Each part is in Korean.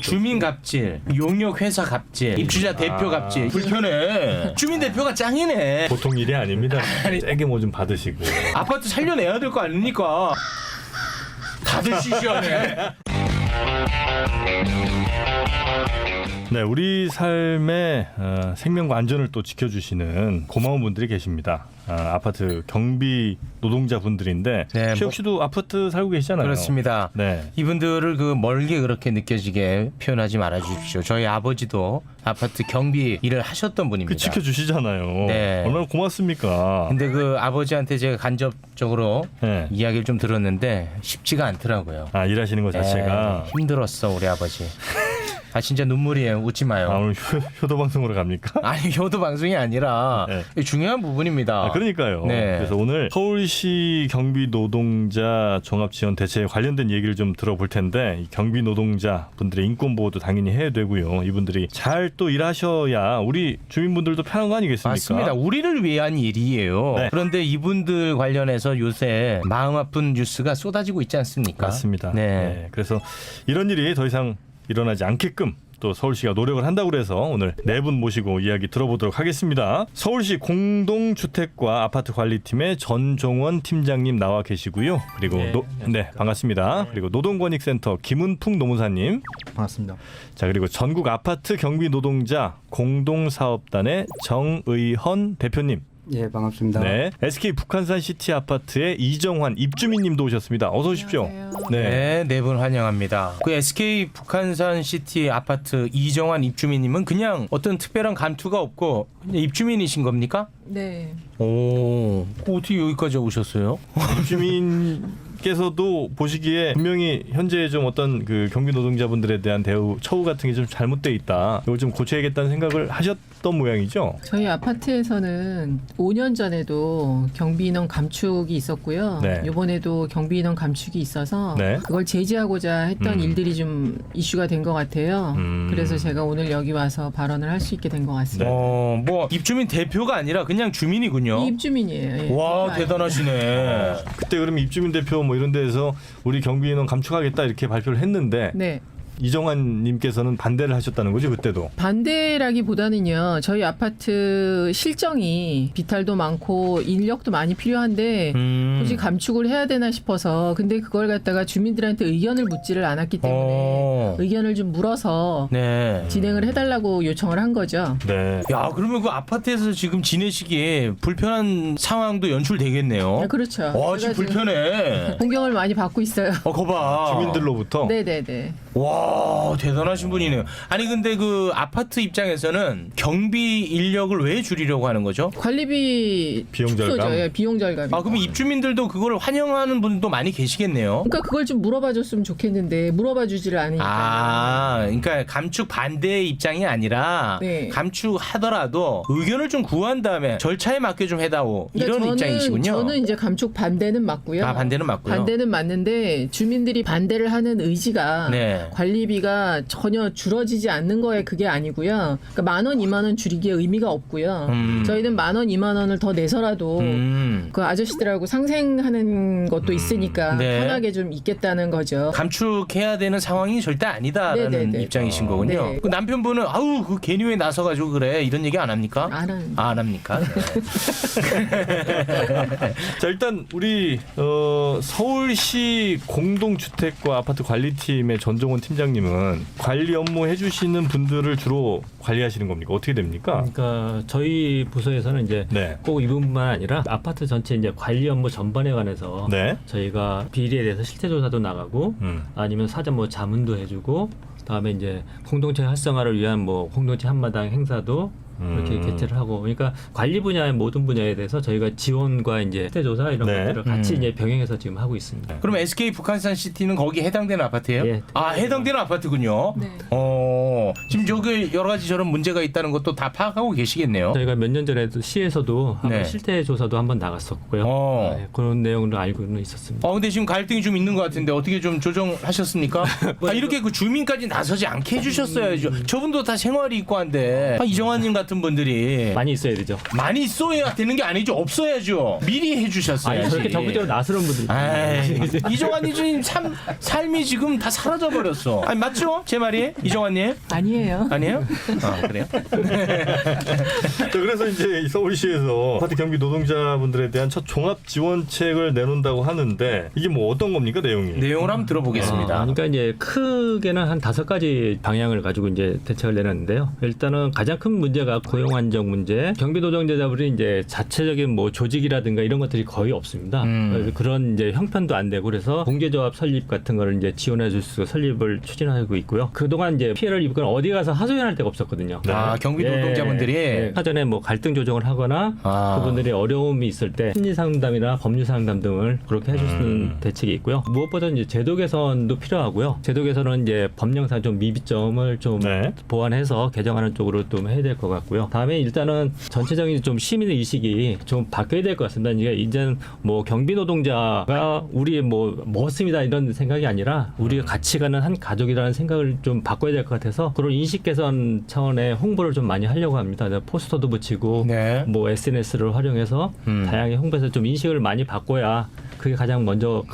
주민 갑질, 용역 회사 갑질, 입주자 대표 갑질. 불편해. 주민 대표가 짱이네. 보통 일이 아닙니다. 세게 뭐 좀 받으시고. 아파트 살려내야 될 거 아닙니까? 다들 시시하네. 네, 우리 삶의 생명과 안전을 또 지켜주시는 고마운 분들이 계십니다. 아파트 경비 노동자분들인데 네, 최욱 씨도 아파트 살고 계시잖아요. 그렇습니다. 네. 이분들을 그 멀게 그렇게 느껴지게 표현하지 말아 주십시오. 저희 아버지도 아파트 경비 일을 하셨던 분입니다. 그 지켜주시잖아요. 네. 얼마나 고맙습니까? 근데 그 아버지한테 제가 간접적으로 네. 이야기를 좀 들었는데 쉽지가 않더라고요. 아, 일하시는 것 자체가. 네, 힘들었어 우리 아버지. 아 진짜 눈물이에요. 웃지 마요. 오늘 효도 방송으로 갑니까? 아니 효도 방송이 아니라 네. 중요한 부분입니다. 그러니까요. 네. 그래서 오늘 서울시 경비 노동자 종합지원 대책에 관련된 얘기를 좀 들어볼 텐데 이 경비 노동자 분들의 인권 보호도 당연히 해야 되고요. 이분들이 잘 또 일하셔야 우리 주민분들도 편한 거 아니겠습니까? 맞습니다. 우리를 위한 일이에요. 네. 그런데 이분들 관련해서 요새 마음 아픈 뉴스가 쏟아지고 있지 않습니까? 맞습니다. 네. 네. 그래서 이런 일이 더 이상 일어나지 않게끔 또 서울시가 노력을 한다고 그래서 오늘 네 분 모시고 이야기 들어보도록 하겠습니다. 서울시 공동주택과 아파트 관리팀의 전종원 팀장님 나와 계시고요. 그리고 네, 반갑습니다. 그리고 노동권익센터 김은풍 노무사님. 반갑습니다. 자, 그리고 전국 아파트 경비 노동자 공동사업단의 정의헌 대표님. 예, 반갑습니다. 네. SK 북한산 시티 아파트의 이정환 입주민님도 오셨습니다. 어서 오십시오. 네, 네 분 환영합니다. 그 SK 북한산 시티 아파트 이정환 입주민님은 그냥 어떤 특별한 감투가 없고 그냥 입주민이신 겁니까? 네. 오, 어떻게 여기까지 오셨어요? 입주민께서도 보시기에 분명히 현재 좀 어떤 그 경비 노동자분들에 대한 대우 처우 같은 게 좀 잘못돼 있다. 이걸 좀 고쳐야겠다는 생각을 하셨던 모양이죠. 저희 아파트에서는 5년 전에도 경비 인원 감축이 있었고요. 네. 이번에도 경비 인원 감축이 있어서 네. 그걸 제지하고자 했던 일들이 좀 이슈가 된 것 같아요. 그래서 제가 오늘 여기 와서 발언을 할 수 있게 된 것 같습니다. 뭐 입주민 대표가 아니라 그냥 주민이군요. 이 입주민이에요. 예, 와, 대표 대단하시네. 그때 그럼 입주민 대표 뭐 이런 데에서 우리 경비 인원 감축하겠다 이렇게 발표를 했는데 네. 이정환 님께서는 반대를 하셨다는 거죠, 그때도. 반대라기보다는요. 저희 아파트 실정이 비탈도 많고 인력도 많이 필요한데 굳이 감축을 해야 되나 싶어서 근데 그걸 갖다가 주민들한테 의견을 묻지를 않았기 때문에 의견을 좀 물어서 네. 진행을 해달라고 요청을 한 거죠. 네. 야, 그러면 그 아파트에서 지금 지내시기에 불편한 상황도 연출되겠네요. 네, 그렇죠. 와, 지금 제가 지금 불편해. 공경을 많이 받고 있어요. 거봐. 주민들로부터. 네네네. 와, 대단하신 분이네요. 아니 근데 그 아파트 입장에서는 경비 인력을 왜 줄이려고 하는 거죠? 관리비 비용 축소죠. 절감? 예, 비용 절감. 아, 그럼 입주민들도 그걸 환영하는 분도 많이 계시겠네요. 그러니까 그걸 좀 물어봐줬으면 좋겠는데 물어봐주지를 않으니까. 아, 그러니까 감축 반대의 입장이 아니라 네. 감축하더라도 의견을 좀 구한 다음에 절차에 맞게 좀 해다오 그러니까 이런 입장이시군요. 저는 이제 감축 반대는 맞고요. 아, 반대는 맞고요. 반대는 맞는데 주민들이 반대를 하는 의지가 네. 관리비가 전혀 줄어지지 않는 거에 그게 아니고요. 그러니까 10,000원, 20,000원 줄이기에 의미가 없고요. 저희는 10,000원, 20,000원을 더 내서라도 그 아저씨들하고 상생하는 것도 있으니까 네. 편하게 좀 있겠다는 거죠. 감축해야 되는 상황이 절대 아니다라는 네네네. 입장이신 거군요. 네. 그 남편분은 아우 그 괜히 왜 나서가지고 그래 이런 얘기 안 합니까? 안 하는. 안 합니까? 자, 일단 우리 서울시 공동주택과 아파트 관리팀의 전종원 팀장님은 관리 업무 해주시는 분들을 주로 관리하시는 겁니까? 어떻게 됩니까? 그러니까 저희 부서에서는 이제 네. 꼭 이 부분만 아니라 아파트 전체 이제 관리 업무 전반에 관해서 네. 저희가 비리에 대해서 실태 조사도 나가고 아니면 사전 뭐 자문도 해주고 그다음에 이제 공동체 활성화를 위한 뭐 공동체 한마당 행사도 이렇게 개최를 하고 그러니까 관리 분야의 모든 분야에 대해서 저희가 지원과 이제 실태 조사 이런 네. 것들을 같이 이제 병행해서 지금 하고 있습니다. 그럼 SK 북한산 시티는 거기에 해당되는 아파트예요? 예. 아, 해당되는 아파트군요. 네. 지금 저기 여러 가지 저런 문제가 있다는 것도 다 파악하고 계시겠네요. 저희가 몇 년 전에 시에서도 한번 네. 실태 조사도 한번 나갔었고요. 네, 그런 내용도 알고는 있었습니다. 근데 지금 갈등이 좀 있는 것 같은데 어떻게 좀 조정하셨습니까? 이렇게 그 주민까지 나서지 않게 해주셨어야죠. 저분도 다 생활이 있고 한데 이정환님 같은 분들이 많이 있어야 되죠. 많이 있어야 되는 게 아니죠. 없어야죠. 미리 해주셨어야지. 아니 저렇게 적극적으로 나서는 분들이 아이, 이정환님 삶이 지금 다 사라져 버렸어. 아니 맞죠? 제 말이 이정환님 아니에요. 아니에요? 그래요? 자, 그래서 이제 서울시에서 아파트 경비 노동자분들에 대한 첫 종합 지원책을 내놓는다고 하는데 이게 뭐 어떤 겁니까 내용이? 내용을 한번 들어보겠습니다. 그러니까 이제 크게는 한 5가지 방향을 가지고 이제 대책을 내놨는데요. 일단은 가장 큰 문제가 고용 안정 문제. 경비 노동자분들이 이제 자체적인 뭐 조직이라든가 이런 것들이 거의 없습니다. 그래서 그런 이제 형편도 안 되고 그래서 공제조합 설립 같은 거를 이제 지원해 줄 수 설립을 추진하고 있고요. 그동안 이제 피해를 입거나 어디 가서 하소연할 데가 없었거든요. 경비 노동자분들이 사전에 뭐 갈등 조정을 하거나 그분들이 어려움이 있을 때 심리 상담이나 법률 상담 등을 그렇게 해줄 수 있는 대책이 있고요. 무엇보다 이제 제도 개선도 필요하고요. 제도 개선은 이제 법령상 좀 미비점을 좀 보완해서 개정하는 쪽으로 좀 해야 될 것 같고요. 다음에 일단은 전체적인 좀 시민 의식이 좀 바뀌어야 될 것 같습니다. 이제는 뭐 경비 노동자가 우리의 뭐 멋습니다 이런 생각이 아니라 우리가 같이 가는 한 가족이라는 생각을 좀 바꿔야 될 것 같아서 그런 인식 개선 차원의 홍보를 좀 많이 하려고 합니다. 포스터도 붙이고 뭐 SNS를 활용해서 다양하게 홍보해서 좀 인식을 많이 바꿔야 그게 가장 먼저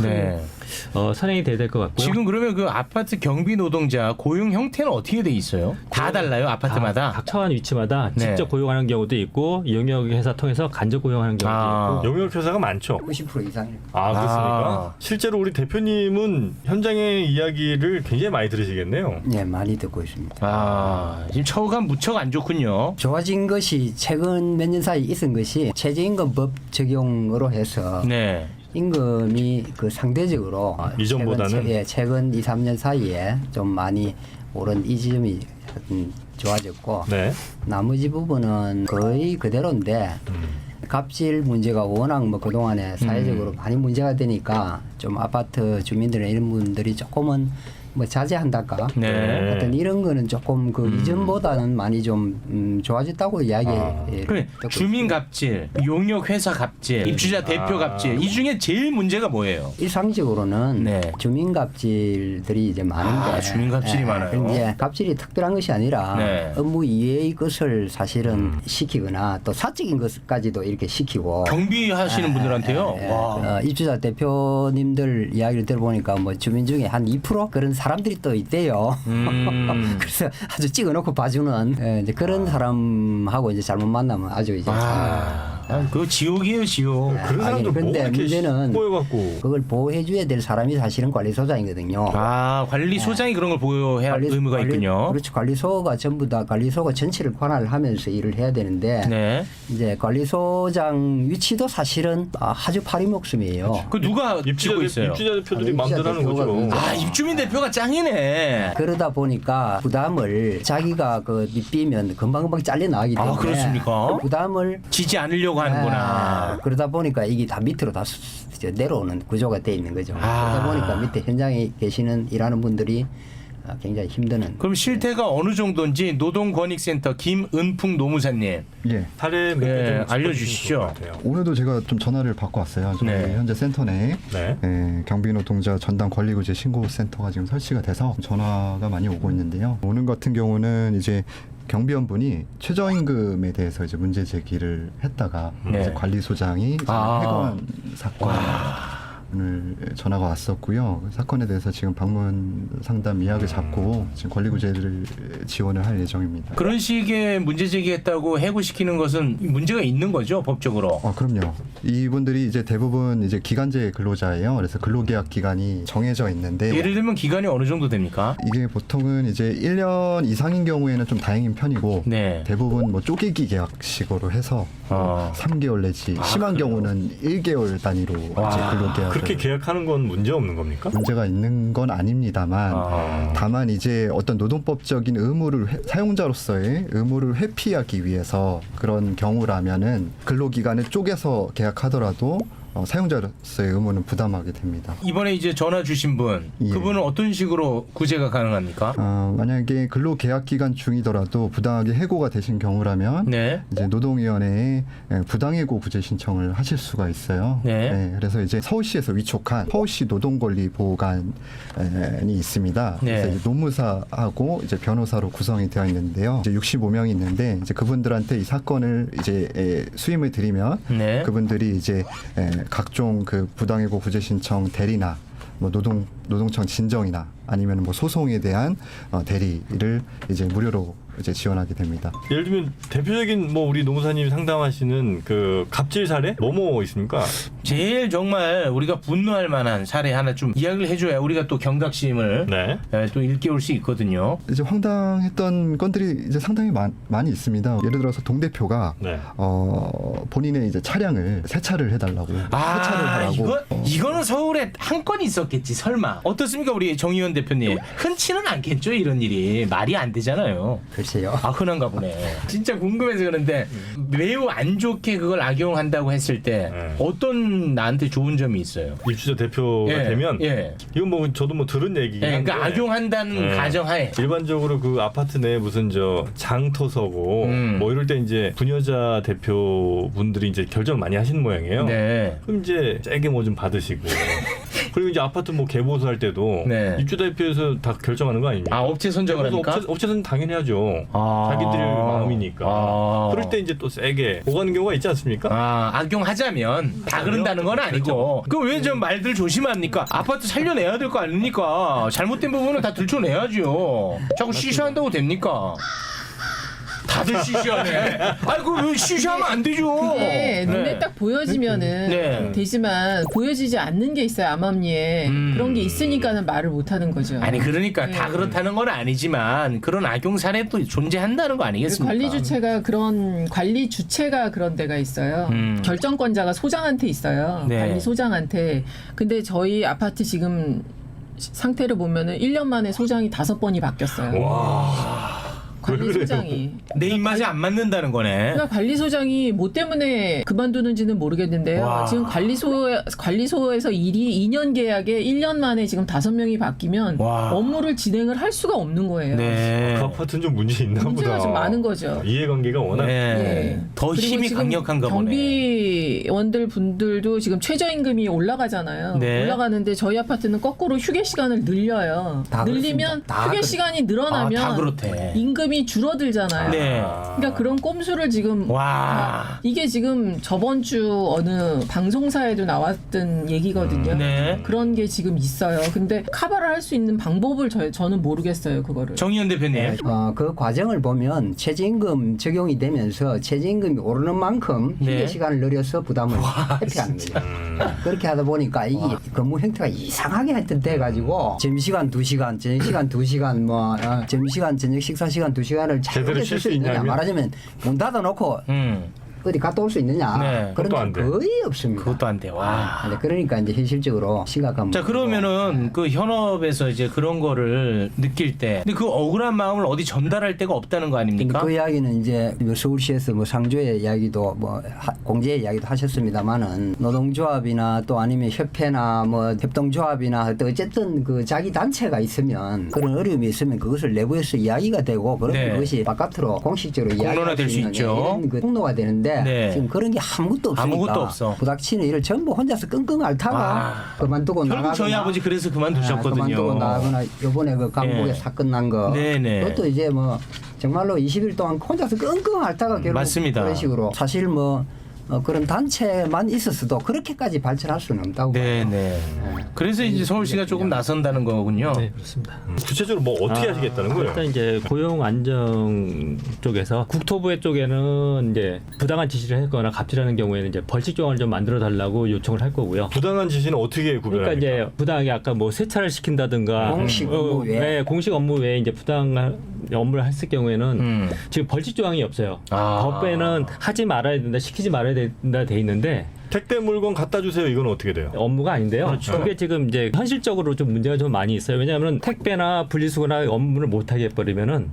선행이 돼야 될 것 같고요. 지금 그러면 그 아파트 경비 노동자 고용 형태는 어떻게 돼 있어요? 다 달라요 아파트마다? 각 처한 위치마다 직접 고용하는 경우도 있고 영역 회사 통해서 간접 고용하는 경우도 있고 영역 회사가 많죠. 90% 이상이에요. 그렇습니까? 실제로 우리 대표님은 현장의 이야기를 굉장히 많이 들으시겠네요. 네, 많이 듣고 있습니다. 지금 처우가 무척 안 좋군요. 좋아진 것이 최근 몇 년 사이 있은 것이 최저임금법 적용으로 해서 임금이 그 상대적으로 이전보다는 최근 2, 3년 사이에 좀 많이 오른 이 지점이 좋아졌고 나머지 부분은 거의 그대로인데 갑질 문제가 워낙 뭐 그동안에 사회적으로 많이 문제가 되니까 좀 아파트 주민들이나 이런 분들이 조금은 뭐 자제한달까 하여튼 이런 거는 조금 그 이전보다는 많이 좀 좋아졌다고 이야기 주민 갑질, 용역 회사 갑질, 입주자 대표 갑질 이 중에 제일 문제가 뭐예요? 일상적으로는 주민 갑질들이 이제 많은데 주민 갑질이 많아요. 이제 갑질이 특별한 것이 아니라 업무 이외의 것을 사실은 시키거나 또 사적인 것까지도 이렇게 시키고 경비하시는 분들한테요? 입주자 대표님들 이야기를 들어보니까 뭐 주민 중에 한 2% 그런 사람들이 또 있대요. 그래서 아주 찍어놓고 봐주는 이제 그런 사람하고 이제 잘못 만나면 아주 이제 그거 지옥이에요, 지옥. 그런 사람들 뭐 이렇게 문제는 보여갖고 그걸 보호해줘야 될 사람이 사실은 관리소장이거든요. 관리소장이 그런 걸 보호해야 할 의무가 있군요. 그렇죠. 관리소가 전부 다 관리소가 전체를 관할을 하면서 일을 해야 되는데 이제 관리소장 위치도 사실은 아주 파리목숨이에요. 그 누가 지고 있어요? 입주자 대표들이 마음대로 하는 거죠. 입주민 대표가 짱이네. 그러다 보니까 부담을 자기가 그 밑비면 금방금방 잘려 나가기 때문에 그렇습니까? 부담을 지지 않으려고 하는구나. 그러다 보니까 이게 다 밑으로 다 내려오는 구조가 돼 있는 거죠. 그러다 보니까 밑에 현장에 계시는 일하는 분들이 굉장히 힘드는. 그럼 실태가 어느 정도인지 노동권익센터 김은풍 노무사님 사례 몇 개 좀 알려주시죠. 오늘도 제가 좀 전화를 받고 왔어요. 저희 현재 센터 내에 경비노동자 전담 권리구제 신고센터가 지금 설치가 돼서 전화가 많이 오고 있는데요. 오늘 같은 경우는 이제 경비원분이 최저임금에 대해서 이제 문제 제기를 했다가 이제 관리소장이 해고한 사건. 오늘 전화가 왔었고요. 사건에 대해서 지금 방문 상담 예약을 잡고 지금 권리구제를 지원을 할 예정입니다. 그런 식의 문제 제기했다고 해고시키는 것은 문제가 있는 거죠, 법적으로? 그럼요. 이분들이 이제 대부분 이제 기간제 근로자예요. 그래서 근로계약 기간이 정해져 있는데 예를 들면 기간이 어느 정도 됩니까? 이게 보통은 이제 1년 이상인 경우에는 좀 다행인 편이고 대부분 뭐 쪼개기 계약식으로 해서 3개월 내지 심한 경우는 1개월 단위로 이제 근로계약 그렇게 계약하는 건 문제 없는 겁니까? 문제가 있는 건 아닙니다만 다만 이제 어떤 노동법적인 의무를 사용자로서의 의무를 회피하기 위해서 그런 경우라면은 근로기간을 쪼개서 계약하더라도 사용자로서의 의무는 부담하게 됩니다. 이번에 이제 전화 주신 분, 예. 그분은 어떤 식으로 구제가 가능합니까? 만약에 근로 계약 기간 중이더라도 부당하게 해고가 되신 경우라면 네. 이제 노동위원회에 부당해고 구제 신청을 하실 수가 있어요. 네. 그래서 이제 서울시에서 위촉한 서울시 노동권리보호관이 있습니다. 네. 그래서 이제 노무사하고 이제 변호사로 구성이 되어 있는데요. 이제 65명이 있는데 이제 그분들한테 이 사건을 이제 수임을 드리면 네. 그분들이 이제 각종 그 부당해고 구제 신청 대리나 뭐 노동청 진정이나 아니면 뭐 소송에 대한 대리를 이제 무료로 이제 지원하게 됩니다. 예를 들면 대표적인 뭐 우리 노무사님이 상담하시는 그 갑질 사례 뭐뭐 있습니까? 제일 정말 우리가 분노할 만한 사례 하나 좀 이야기를 해줘야 우리가 또 경각심을 네. 또 일깨울 수 있거든요. 이제 황당했던 건들이 이제 상당히 많이 있습니다. 예를 들어서 동 대표가 네. 본인의 이제 차량을 세차를 해달라고 세차를 하라고. 이거는 서울에 한 건이 있었겠지 설마. 어떻습니까 우리 정의원 대표님? 흔치는 않겠죠 이런 일이. 말이 안 되잖아요. 글쎄요. 아 흔한가 보네. 진짜 궁금해서 그런데 매우 안 좋게 그걸 악용한다고 했을 때 어떤 나한테 좋은 점이 있어요? 입주자 대표가 예, 되면 예. 이건 뭐 저도 뭐 들은 얘기긴 예, 한데 그러니까 악용한다는 가정하에 일반적으로 그 아파트 내에 무슨 저 장터서고 뭐 이럴 때 이제 분여자 대표분들이 이제 결정 많이 하시는 모양이에요. 네. 그럼 이제 세게 뭐 좀 받으시고 그리고 이제 아파트 뭐 개보수할 때도 네. 입주자 대표에서 다 결정하는 거 아닙니까? 아 업체 선정을 그래서 합니까? 업체는 당연히 하죠. 아. 자기들 마음이니까. 그럴 때 이제 또 세게 오가는 경우가 있지 않습니까? 악용하자면 다 그런다는 건 아니고. 그 왜 좀 말들 조심합니까? 아파트 살려내야 될 거 아닙니까? 잘못된 부분은 다 들춰내야죠. 자꾸 시시한다고 됩니까? 다들 시시하네. 아이고 왜 시시하면 안 되죠. 그게 눈에 딱 보여지면은 네. 되지만 보여지지 않는 게 있어요 암암리에. 그런 게 있으니까는 말을 못하는 거죠. 아니 그러니까 다 그렇다는 건 아니지만 그런 악용 사례도 존재한다는 거 아니겠습니까? 관리 주체가 그런 데가 있어요. 결정권자가 소장한테 있어요. 네. 관리 소장한테. 근데 저희 아파트 지금 상태를 보면은 1년 만에 소장이 5번이 바뀌었어요. 관리 소장이. 내 입맛에 안 맞는다는 거네. 그러니까 관리소장이 뭐 때문에 그만두는지는 모르겠는데요. 와. 지금 관리소에서 일이 2년 계약에 1년 만에 지금 5명이 바뀌면 와. 업무를 진행을 할 수가 없는 거예요. 네. 그 아파트는 좀 문제 있나 문제가 보다. 좀 많은 거죠. 이해관계가 워낙 네. 더 그리고 힘이 지금 강력한가 보네. 경비원들 분들도 지금 최저임금이 올라가잖아요. 네. 올라가는데 저희 아파트는 거꾸로 휴게 시간을 늘려요. 다 늘리면 그렇습니다. 다 휴게 시간이 늘어나면 다 그렇대. 임금이 줄어들잖아요. 네. 그러니까 그런 꼼수를 지금 와. 이게 지금 저번 주 어느 방송사에도 나왔던 얘기거든요. 네. 그런 게 지금 있어요. 근데 카바를 할 수 있는 방법을 저는 모르겠어요. 그거를. 정의원 대표님. 그 과정을 보면 최저임금 적용이 되면서 최저임금이 오르는 만큼 휴게 네. 시간을 늘려서 부담을 회피하는 거죠. 그렇게 하다 보니까 이 근무 형태가 이상하게 하여튼 돼가지고 점심시간 2시간, 저녁시간 2시간, 뭐 점심시간, 저녁 식사 시간 2시간을 제대로 자유롭게 쉴 쓸 수 수 있느냐. 있냐면? 말하자면 문 닫아놓고 어디 갔다 올 수 있느냐. 네. 그런 그것도 안 게 돼. 거의 없습니다. 그것도 안 돼. 와. 근데 그러니까 이제 현실적으로 심각한 자 그러면은 그 현업에서 이제 그런 거를 느낄 때 근데 그 억울한 마음을 어디 전달할 데가 없다는 거 아닙니까? 그 이야기는 이제 서울시에서 뭐 상조의 이야기도 뭐 공제의 이야기도 하셨습니다만은 노동조합이나 또 아니면 협회나 뭐 협동조합이나 또 어쨌든 그 자기 단체가 있으면 그런 어려움이 있으면 그것을 내부에서 이야기가 되고 그런 네. 그것이 바깥으로 공식적으로 공론화될 이야기할 수 수 있는 있죠. 이런 그 통로가 되는데 네. 지금 그런 게 아무것도 없으니까 아무것도 없어. 부닥치는 일을 전부 혼자서 끙끙 와. 앓다가 그만두고 결국 나가거나 저희 아버지 그래서 그만두셨거든요. 그만두고 나가거나 요번에 그 강북에 네. 사건 난 거 네네. 그것도 이제 뭐 정말로 20일 동안 혼자서 끙끙 앓다가 결국 맞습니다. 그런 식으로 사실 뭐 그런 단체만 있었어도 그렇게까지 발전할 수는 없다고 봐요. 네네. 그래서 이제 서울시가 조금 나선다는 거군요. 네, 그렇습니다. 구체적으로 뭐 어떻게 하시겠다는 거예요? 일단 이제 고용 안정 쪽에서 국토부의 쪽에는 이제 부당한 지시를 했거나 갑질하는 경우에는 이제 벌칙 조항을 좀 만들어 달라고 요청을 할 거고요. 부당한 지시는 어떻게 그러니까 구별합니까? 이제 부당하게 아까 뭐 세차를 시킨다든가 공식 업무 외에. 네, 공식 업무 외에 이제 부당한 업무를 했을 경우에는 지금 벌칙 조항이 없어요. 아. 법에는 하지 말아야 된다, 시키지 말아야 된다 돼 있는데 택배 물건 갖다 주세요. 이건 어떻게 돼요? 업무가 아닌데요. 그렇죠. 그게 지금 이제 현실적으로 좀 문제가 좀 많이 있어요. 왜냐하면 택배나 분리수거나 업무를 못하게 해버리면은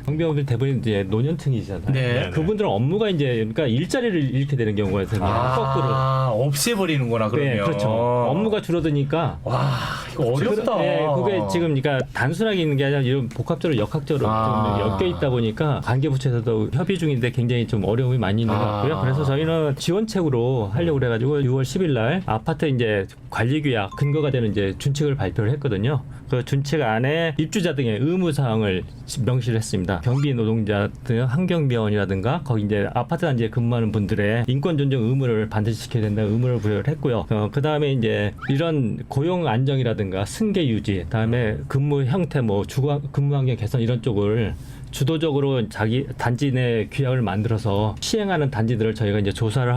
경비원들 대부분 이제 노년층이잖아요. 네. 그분들은 업무가 이제 그러니까 일자리를 잃게 되는 경우가 있습니다. 거꾸로. 없애버리는구나 그러면. 네, 그렇죠. 업무가 줄어드니까. 와, 이거 어렵다. 네, 그게 지금 그러니까 단순하게 있는 게 아니라 이런 복합적으로 역학적으로 좀 엮여 있다 보니까 관계부처에서도 협의 중인데 굉장히 좀 어려움이 많이 있는 것 같고요. 그래서 저희는 지원책으로 하려고 그래가지고 6월 10일 날 아파트 이제 관리규약 근거가 되는 이제 준칙을 발표를 했거든요. 그 준칙 안에 입주자 등의 의무 사항을 명시를 했습니다. 경비 노동자 등 환경미화원이라든가 거기 이제 아파트 단지에 근무하는 분들의 인권 존중 의무를 반드시 지켜야 된다는 의무를 부여를 했고요. 그 다음에 이제 이런 고용 안정이라든가 승계 유지, 다음에 근무 형태, 뭐 주거 근무 환경 개선 이런 쪽을 주도적으로 자기 단지 내 규약을 만들어서 시행하는 단지들을 저희가 이제 조사를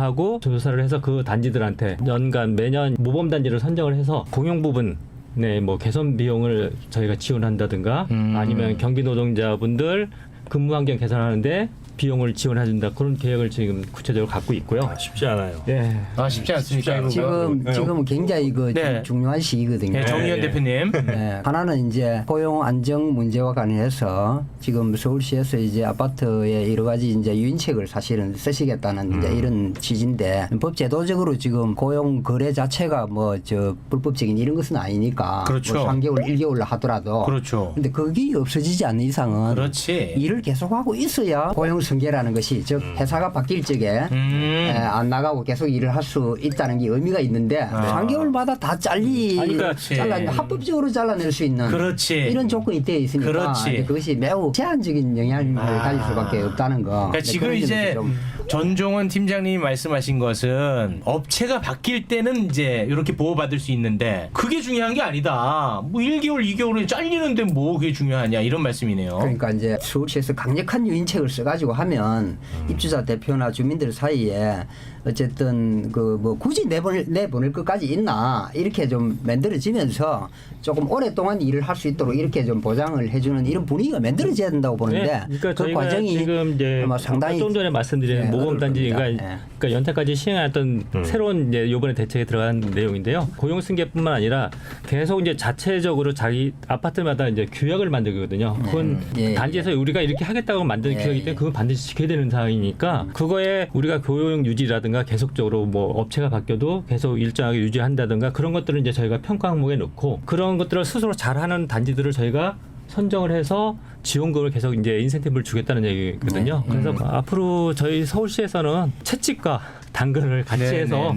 해서 그 단지들한테 연간 매년 모범 단지를 선정을 해서 공용 부분 네, 뭐 개선 비용을 저희가 지원한다든가 아니면 경비 노동자분들 근무 환경 개선하는데 비용을 지원해준다 그런 계획을 지금 구체적으로 갖고 있고요. 쉽지 않아요. 네. 쉽지 않습니까? 이거? 지금은 굉장히 네. 중요한 시기거든요. 네, 정의연 대표님. 네. 하나는 이제 고용 안정 문제와 관련해서 지금 서울시에서 이제 아파트에 여러 가지 이제 유인책을 사실은 쓰시겠다는 이제 이런 취지인데 법 제도적으로 지금 고용 거래 자체가 뭐 저 불법적인 이런 것은 아니니까 그렇죠. 뭐 3개월, 1개월 하더라도 그렇죠. 근데 그게 없어지지 않는 이상은 그렇지. 일을 계속하고 있어야 고용 승계라는 것이 즉 회사가 바뀔 적에 안 나가고 계속 일을 할 수 있다는 게 의미가 있는데 3개월마다 다 잘라 합법적으로 잘라낼 수 있는 그렇지. 이런 조건이 되어 있으니까 그렇지. 그것이 매우 제한적인 영향을 가질 수밖에 없다는 거. 그러니까 지금 그런 점에서 이제 좀 전종원 팀장님이 말씀하신 것은 업체가 바뀔 때는 이제 이렇게 보호받을 수 있는데 그게 중요한 게 아니다. 뭐 1개월, 2개월에 잘리는데 뭐 그게 중요하냐 이런 말씀이네요. 그러니까 이제 서울시에서 강력한 유인책을 써가지고 하면 입주자 대표나 주민들 사이에 어쨌든 그 뭐 굳이 내보낼 것까지 있나 이렇게 좀 만들어지면서 조금 오랫동안 일을 할 수 있도록 이렇게 좀 보장을 해주는 이런 분위기가 만들어져야 된다고 보는데 네, 그러니까 그 저희가 과정이 지금 이제 아마 상당히 좀 전에 말씀드린 네, 모범 어려울 단지가 겁니다. 그러니까 연태까지 시행했던 새로운 이제 이번에 대책에 들어간 내용인데요. 고용 승계뿐만 아니라 계속 이제 자체적으로 자기 아파트마다 이제 규약을 만들거든요. 그건 단지에서 우리가 이렇게 하겠다고 만드는 규약이기 때문에 그건 반드시 지켜야 되는 사항이니까 그거에 우리가 고용 유지라든가 계속적으로 뭐 업체가 바뀌어도 계속 일정하게 유지한다든가 그런 것들은 이제 저희가 평가 항목에 넣고 그런 것들을 스스로 잘하는 단지들을 저희가 선정을 해서 지원금을 계속 이제 인센티브를 주겠다는 얘기거든요. 그래서 앞으로 저희 서울시에서는 채찍과 당근을 같이 해서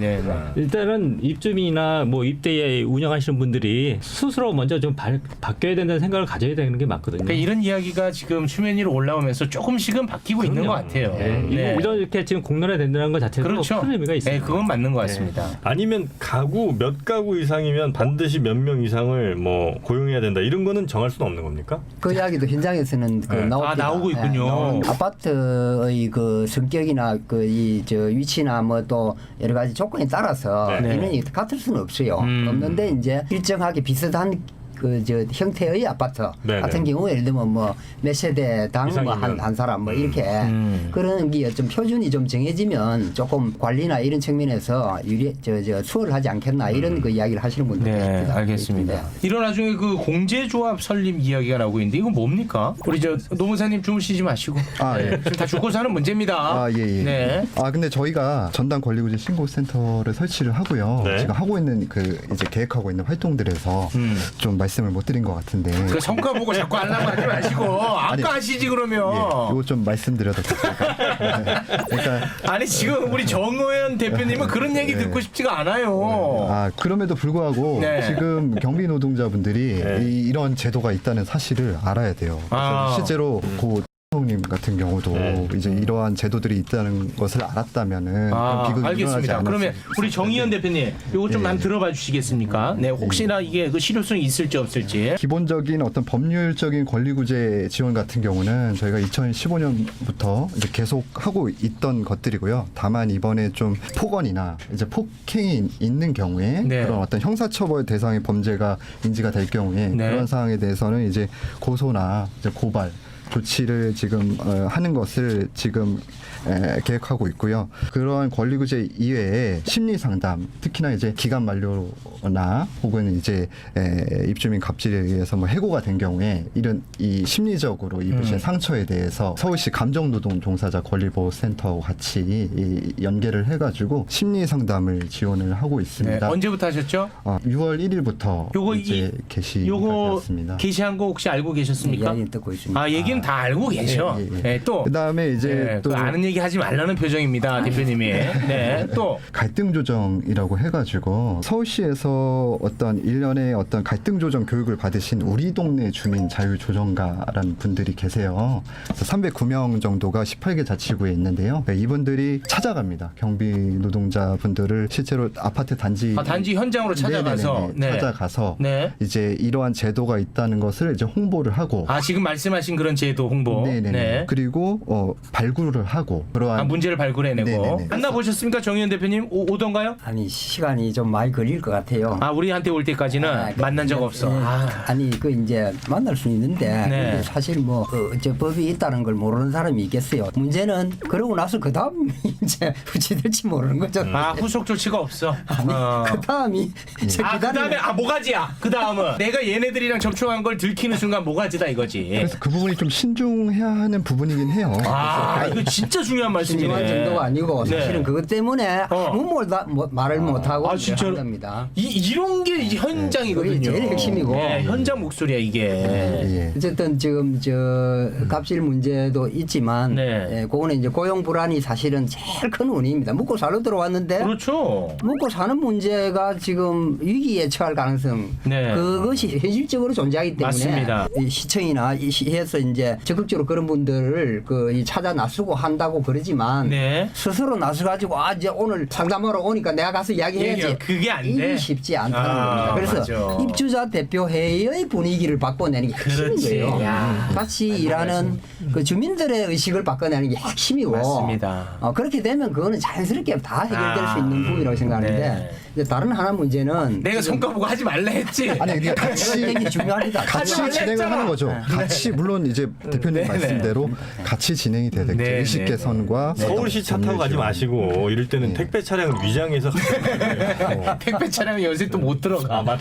일단은 입주민이나 뭐 입대에 운영하시는 분들이 스스로 먼저 좀 바뀌어야 된다는 생각을 가져야 되는 게 맞거든요. 그러니까 이런 이야기가 지금 수면 위로 올라오면서 조금씩은 바뀌고 있는 것 같아요. 네. 이렇게 지금 공론화된다는 것 자체도 그렇죠. 큰 의미가 있습니다. 네, 그건 맞는 것 같습니다. 아니면 몇 가구 이상이면 반드시 몇 명 이상을 뭐 고용해야 된다 이런 거는 정할 수는 없는 겁니까? 그 이야기도 현장에서는 그 나오고 있군요. 아파트의 그 성격이나 그 이 저 위치나 뭐 또 여러 가지 조건에 따라서 인원이 같을 수는 없어요. 없는데 이제 일정하게 비슷한 그 저 형태의 아파트 같은 경우 예를 들면 뭐 몇 세대당 뭐 한 사람 뭐 이렇게 그런 게 좀 표준이 좀 정해지면 조금 관리나 이런 측면에서 수월하지 않겠나 이런 그 이야기를 하시는 분들 네, 알겠습니다. 이런 나중에 그 공제조합 설립 이야기가 나오고 있는데 이건 뭡니까? 우리 저 노무사님 주무시지 마시고 지금 다 죽고 사는 문제입니다. 예. 네. 근데 저희가 전담 관리구제 신고센터를 설치를 하고요. 지금 하고 있는 그 이제 계획하고 있는 활동들에서 좀 말씀을 못 드린 것 같은데. 그 성과 보고 자꾸 하려고 하지 마시고 아까 하시지 그러면. 이거 좀 말씀드려도 될까요? 그러니까 아니 지금 우리 정의연 대표님은 그런 얘기 듣고 싶지가 않아요. 그럼에도 불구하고 지금 경비 노동자분들이 이런 제도가 있다는 사실을 알아야 돼요. 그래서 실제로 님 같은 경우도 이제 이러한 제도들이 있다는 것을 알았다면은 비극이 알겠습니다. 그러면 우리 정의연 대표님 이거 좀 한번 들어봐 주시겠습니까? 네, 혹시나 이게 그 실효성이 있을지 없을지. 기본적인 어떤 법률적인 권리구제 지원 같은 경우는 저희가 2015년부터 이제 계속 하고 있던 것들이고요. 다만 이번에 좀 폭언이나 이제 폭행이 있는 경우에 그런 어떤 형사처벌 대상의 범죄가 인지가 될 경우에 그런 사항에 대해서는 이제 고소나 이제 고발 조치를 지금 하는 것을 지금 계획하고 있고요. 그러한 권리구제 이외에 심리 상담, 특히나 이제 기간 만료나 혹은 이제 입주민 갑질에 의해서 뭐 해고가 된 경우에 이런 이 심리적으로 입으신 상처에 대해서 서울시 감정노동 종사자 권리보호센터와 같이 이 연계를 해가지고 심리 상담을 지원을 하고 있습니다. 네. 언제부터 하셨죠? 6월 1일부터 요거 이제 게시가 요거 되었습니다. 게시한 거 혹시 알고 계셨습니까? 이야기 듣고 있습니다. 아, 얘기는 다 알고 계셔. 예, 예. 네, 또 그다음에 이제 네, 또 그 아는 얘기 하지 말라는 표정입니다, 대표님이. 네, 또 갈등 조정이라고 해가지고 서울시에서 어떤 일련의 어떤 갈등 조정 교육을 받으신 우리 동네 주민 자유조정가라는 분들이 계세요. 그래서 309명 정도가 18개 자치구에 있는데요. 네, 이분들이 찾아갑니다. 경비 노동자분들을 실제로 아파트 단지 단지 현장으로 찾아가서 네네네, 찾아가서 네. 이제 이러한 제도가 있다는 것을 이제 홍보를 하고 지금 말씀하신 그런 제도 홍보. 네네네. 네. 그리고 발굴을 하고 그러한 문제를 발굴해내고. 네네네. 만나보셨습니까, 정의원 대표님? 오던가요? 아니 시간이 좀 많이 걸릴 것 같아요. 우리한테 올 때까지는 만난 적 없어. 아니 그 이제 만날 수 있는데 네. 근데 사실 뭐 저 법이 있다는 걸 모르는 사람이 있겠어요. 문제는 그러고 나서 그 다음 이제 어찌될지 모르는 거죠. 후속 조치가 없어. 그 다음이 이제 그 다음에 모가지야. 그 다음은 내가 얘네들이랑 접촉한 걸 들키는 순간 모가지다 이거지. 그래서 그 부분이 좀 신중해야 하는 부분이긴 해요. 이거 진짜 중요한 말씀이네. 중요한 정도가 아니고 사실은 네. 그것 때문에 아무 말을 못하고 진짜로? 한답니다. 이런 게 이제 현장이거든요. 그게 제일 핵심이고. 네, 현장 목소리야 이게. 예. 어쨌든 지금 저 갑질 문제도 있지만 네. 그거는 이제 고용 불안이 사실은 제일 큰 원인입니다. 묵고 살러 들어왔는데 그렇죠. 묵고 사는 문제가 지금 위기에 처할 가능성 네. 그것이 현실적으로 존재하기 때문에 맞습니다. 이 시청이나 이 시에서 이제 적극적으로 그런 분들을 이 찾아 나서고 한다고 그러지만 네. 스스로 나서 가지고 이제 오늘 상담하러 오니까 내가 가서 이야기해야지. 그게 안 돼. 이게 쉽지 않다는 겁니다. 그래서 맞아. 입주자 대표 회의의 분위기를 바꿔내는 게 핵심인 그렇지. 거예요. 야. 같이 일하는 그 주민들의 의식을 바꿔내는 게 핵심이고. 맞습니다. 그렇게 되면 그거는 자연스럽게 다 해결될 수 있는 부분이라고 생각하는데 네. 이제 다른 하나 문제는 내가 손가 보고 하지 말라 했지. 아니 그러니까 같이 굉장히 중요합니다. 같이 하지 진행을 말랬잖아. 하는 거죠. 같이 물론 이제 대표님 네, 말씀대로 같이 진행이 돼야 되겠죠. 네, 의식 네, 개선과 서울시 차 타고 가지 마시고 이럴 때는 택배 차량을 위장해서 택배 차량은 요새 또 못 들어가. 맞네.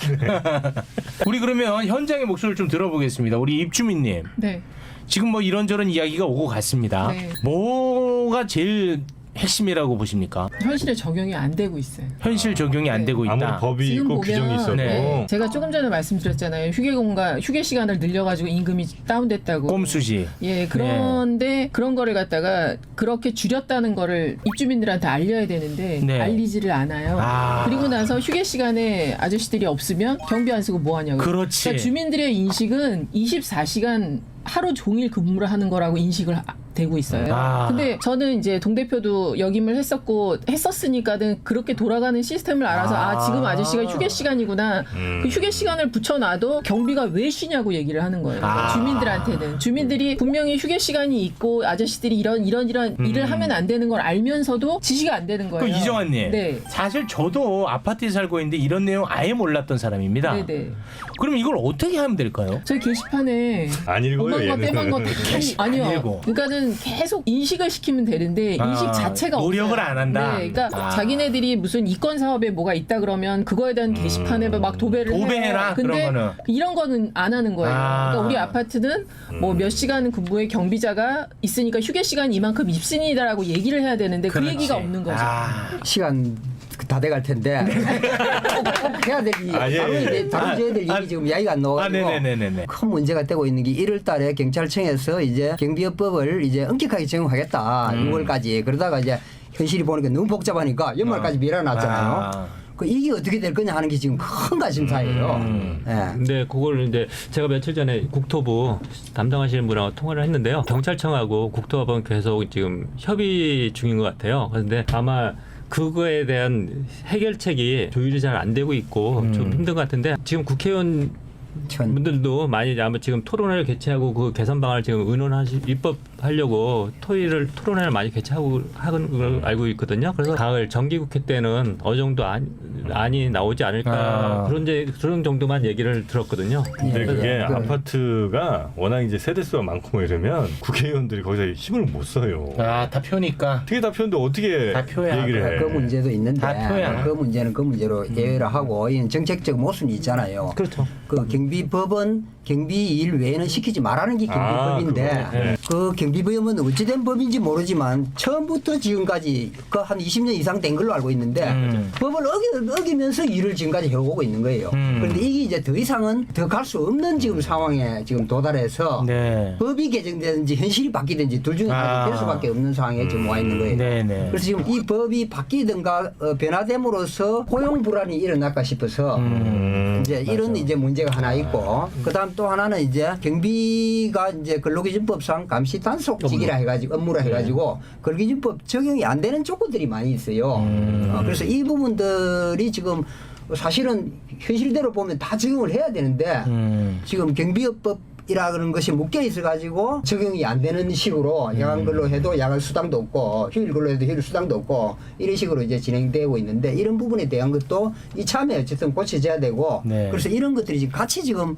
우리 그러면 현장의 목소리를 좀 들어보겠습니다. 우리 입주민님. 네. 지금 뭐 이런저런 이야기가 오고 갔습니다. 네. 뭐가 제일 핵심이라고 보십니까? 현실에 적용이 안 되고 있어요. 현실 적용이 안 되고 아무리 있다. 법이 지금 있고 보면 규정이 있어도 네. 제가 조금 전에 말씀드렸잖아요. 휴게 시간을 늘려가지고 임금이 다운됐다고. 꼼수지. 예, 그런데 그런 거를 갖다가 그렇게 줄였다는 거를 입주민들한테 알려야 되는데 네. 알리지를 않아요. 그리고 나서 휴게 시간에 아저씨들이 없으면 경비 안 쓰고 뭐 하냐고. 그렇지. 그러니까 주민들의 인식은 24시간 하루 종일 근무를 하는 거라고 인식을 되고 있어요. 근데 저는 이제 동대표도 역임을 했었으니까는 그렇게 돌아가는 시스템을 알아서 지금 아저씨가 휴게 시간이구나. 그 휴게 시간을 붙여놔도 경비가 왜 쉬냐고 얘기를 하는 거예요. 주민들한테는. 주민들이 분명히 휴게 시간이 있고 아저씨들이 이런 일을 하면 안 되는 걸 알면서도 지시가 안 되는 거예요. 그 이정환님. 네. 사실 저도 아파트에 살고 있는데 이런 내용 아예 몰랐던 사람입니다. 네네. 그럼 이걸 어떻게 하면 될까요? 저희 게시판에 안 읽어요, 오만 거 얘는. 빼만 거 아니요. 안 읽어. 그러니까는 계속 인식을 시키면 되는데 인식 자체가 노력을 없어요. 안 한다. 네, 그러니까 자기네들이 무슨 이권 사업에 뭐가 있다 그러면 그거에 대한 게시판에 막 도배를 도배해라, 해요. 근데 그런 거는. 이런 거는 안 하는 거예요. 그러니까 우리 아파트는 뭐 몇 시간 근무에 경비자가 있으니까 휴게 시간 이만큼 있습니다라고 얘기를 해야 되는데 그 얘기가 없는 거죠. 시간 다 돼갈 텐데 꼭 해야 될 다뤄져야 될 일이 지금 이야기가 안 나와가지고 큰 문제가 되고 있는 게 1월달에 경찰청에서 이제 경비업법을 이제 엄격하게 적용하겠다 6월까지 그러다가 이제 현실이 보니까 너무 복잡하니까 연말까지 밀어놨잖아요. 이게 어떻게 될 거냐 하는 게 지금 큰 관심사예요. 네. 근데 그걸 이제 제가 며칠 전에 국토부 담당하시는 분하고 통화를 했는데요. 경찰청하고 국토부는 계속 지금 협의 중인 것 같아요. 그런데 아마 그거에 대한 해결책이 조율이 잘 안 되고 있고 좀 힘든 것 같은데 지금 국회의원 분들도 많이 아마 지금 토론회를 개최하고 그 개선 방안을 지금 입법하려고 토론회를 많이 개최하고 하는 걸 알고 있거든요. 그래서 가을 정기국회 때는 어느 정도 안이 나오지 않을까 그런 정도만 얘기를 들었거든요. 근데 그게 아파트가 워낙 이제 세대수가 많고 뭐 이러면 국회의원들이 거기서 힘을 못 써요. 다 표니까. 어떻게 다 표는데 어떻게 다 표야. 얘기를 해? 그 문제도 있는데 다 표야. 그 문제는 그 문제로 예외를 하고 이런 정책적 모순이 있잖아요. 그렇죠. 그 경비법은 경비 일 외에는 시키지 말라는 게 경비법인데 그 경비법은 어찌된 법인지 모르지만 처음부터 지금까지 그 한 20년 이상 된 걸로 알고 있는데 법을 어기면서 일을 지금까지 해오고 있는 거예요. 그런데 이게 이제 더 이상은 더 갈 수 없는 지금 상황에 지금 도달해서 법이 개정되든지 현실이 바뀌든지 둘 중에 하나 될 수밖에 없는 상황에 지금 와 있는 거예요. 그래서 지금 이 법이 바뀌든가 변화됨으로써 고용 불안이 일어날까 싶어서 이제 이런 이제 문제가 하나 있고 그다음 또 하나는 이제 경비가 이제 근로기준법상 감시 단속직이라 해가지고 업무라 해가지고 근로기준법 적용이 안 되는 조건들이 많이 있어요. 그래서 이 부분들이 지금 사실은 현실대로 보면 다 적용을 해야 되는데 지금 경비업법 이라는 것이 묶여 있어 가지고 적용이 안 되는 식으로 야간 근로 해도 야간 수당도 없고 휴일 근로 해도 휴일 수당도 없고 이런 식으로 이제 진행되고 있는데 이런 부분에 대한 것도 이참에 어쨌든 고쳐져야 되고 그래서 이런 것들이 지금 같이 지금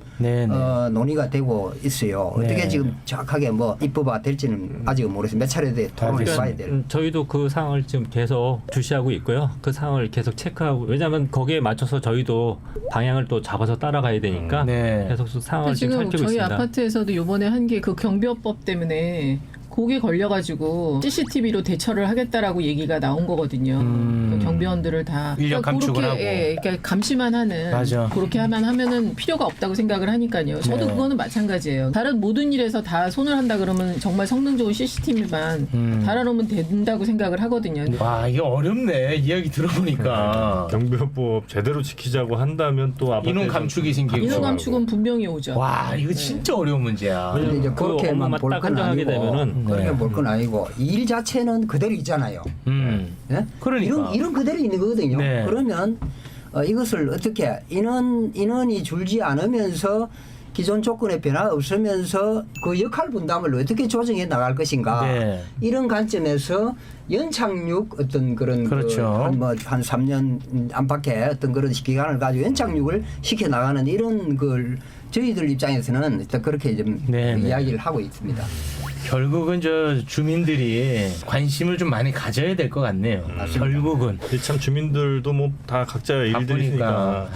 논의가 되고 있어요. 어떻게 지금 정확하게 뭐 입법화 될지는 아직은 모르겠어요. 몇 차례 토론을 해봐야 돼요. 저희도 그 상황을 지금 계속 주시하고 있고요. 그 상황을 계속 체크하고 왜냐하면 거기에 맞춰서 저희도 방향을 또 잡아서 따라가야 되니까 계속 상황을 지금 살피고 저희 있습니다. 아파트에서도 요번에 한 게 그 경비업법 때문에 고개 걸려가지고 CCTV로 대처를 하겠다라고 얘기가 나온 거거든요. 그 경비원들을 다 인력 감축을 하고. 그러니까 감시만 하는 그렇게 하면은 필요가 없다고 생각을 하니까요. 저도 그거는 마찬가지예요. 다른 모든 일에서 다 손을 한다 그러면 정말 성능 좋은 CCTV만 달아놓으면 된다고 생각을 하거든요. 와 이게 어렵네 이야기 들어보니까. 경비업법 제대로 지키자고 한다면 또 인원 감축이 생기고. 인원 감축은 분명히 오죠. 와 이거 진짜 어려운 문제야. 그런데 이제 그렇게만 볼 건 한정하게 아니고 되면은 그렇게 볼 건 아니고 일 자체는 그대로 있잖아요. 네? 그러니까 이런 그대로 있는 거거든요. 그러면 이것을 어떻게 인원이 줄지 않으면서 기존 조건에 변화 없으면서 그 역할 분담을 어떻게 조정해 나갈 것인가 이런 관점에서 연착륙 어떤 그런 한 3년 안팎의 어떤 그런 기간을 가지고 연착륙을 시켜 나가는 이런 걸 저희들 입장에서는 일단 그렇게 좀 이야기를 하고 있습니다. 결국은 저 주민들이 관심을 좀 많이 가져야 될 것 같네요. 결국은 참 주민들도 뭐 다 각자의 일들이 있으니까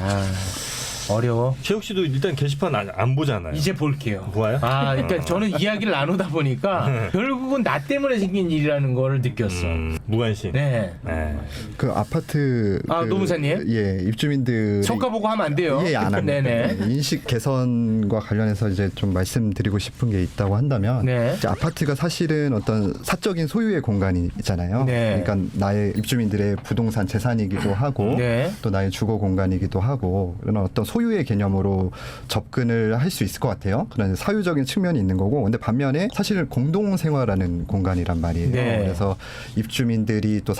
어려워. 최욱 씨도 일단 게시판 안 보잖아요. 이제 볼게요. 봐요? 그러니까 저는 이야기를 나누다 보니까 결국은 나 때문에 생긴 일이라는 걸 느꼈어. 무관심. 그 아파트 노무사님? 입주민들 성과 보고 하면 안 돼요. 안 합니다. 인식 개선과 관련해서 이제 좀 말씀드리고 싶은 게 있다고 한다면 이제 아파트가 사실은 어떤 사적인 소유의 공간이잖아요. 그러니까 나의 입주민들의 부동산 재산이기도 하고 또 나의 주거 공간이기도 하고 이런 어떤 소유의 개념으로 접근을 할 수 있을 것 같아요. 그런 사유적인 측면이 있는 거고, 근데 반면에 사실은 공동 생활하는 공간이란 말이에요. 그래서 입주민들이 또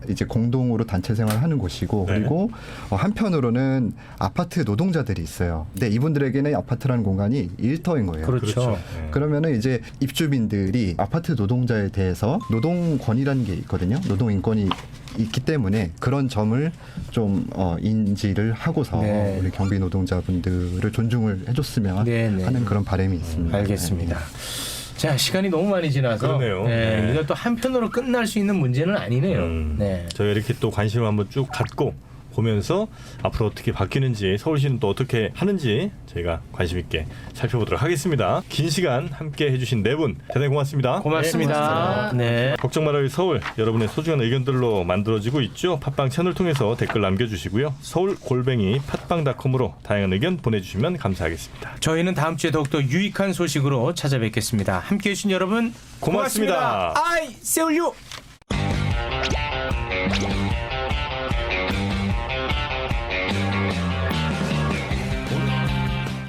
이제 공동으로 단체 생활하는 곳이고, 그리고 한편으로는 아파트 노동자들이 있어요. 근데 이분들에게는 아파트라는 공간이 일터인 거예요. 그렇죠. 그러면은 이제 입주민들이 아파트 노동자에 대해서 노동권이라는 게 있거든요. 노동인권이 있기 때문에 그런 점을 좀 인지를 하고서 우리 경비 노동자분들을 존중을 해줬으면 하는 그런 바람이 있습니다. 알겠습니다. 자, 시간이 너무 많이 지나서 이거 또 한편으로 끝날 수 있는 문제는 아니네요. 저희 이렇게 또 관심을 한번 쭉 갖고 보면서 앞으로 어떻게 바뀌는지, 서울시는 또 어떻게 하는지 저희가 관심 있게 살펴보도록 하겠습니다. 긴 시간 함께 해주신 네 분 대단히 고맙습니다. 고맙습니다. 걱정 말아요 서울, 여러분의 소중한 의견들로 만들어지고 있죠. 팟빵 채널 통해서 댓글 남겨주시고요. 서울@팟빵.com으로 다양한 의견 보내주시면 감사하겠습니다. 저희는 다음 주에 더욱더 유익한 소식으로 찾아뵙겠습니다. 함께해 주신 여러분 고맙습니다. I see you.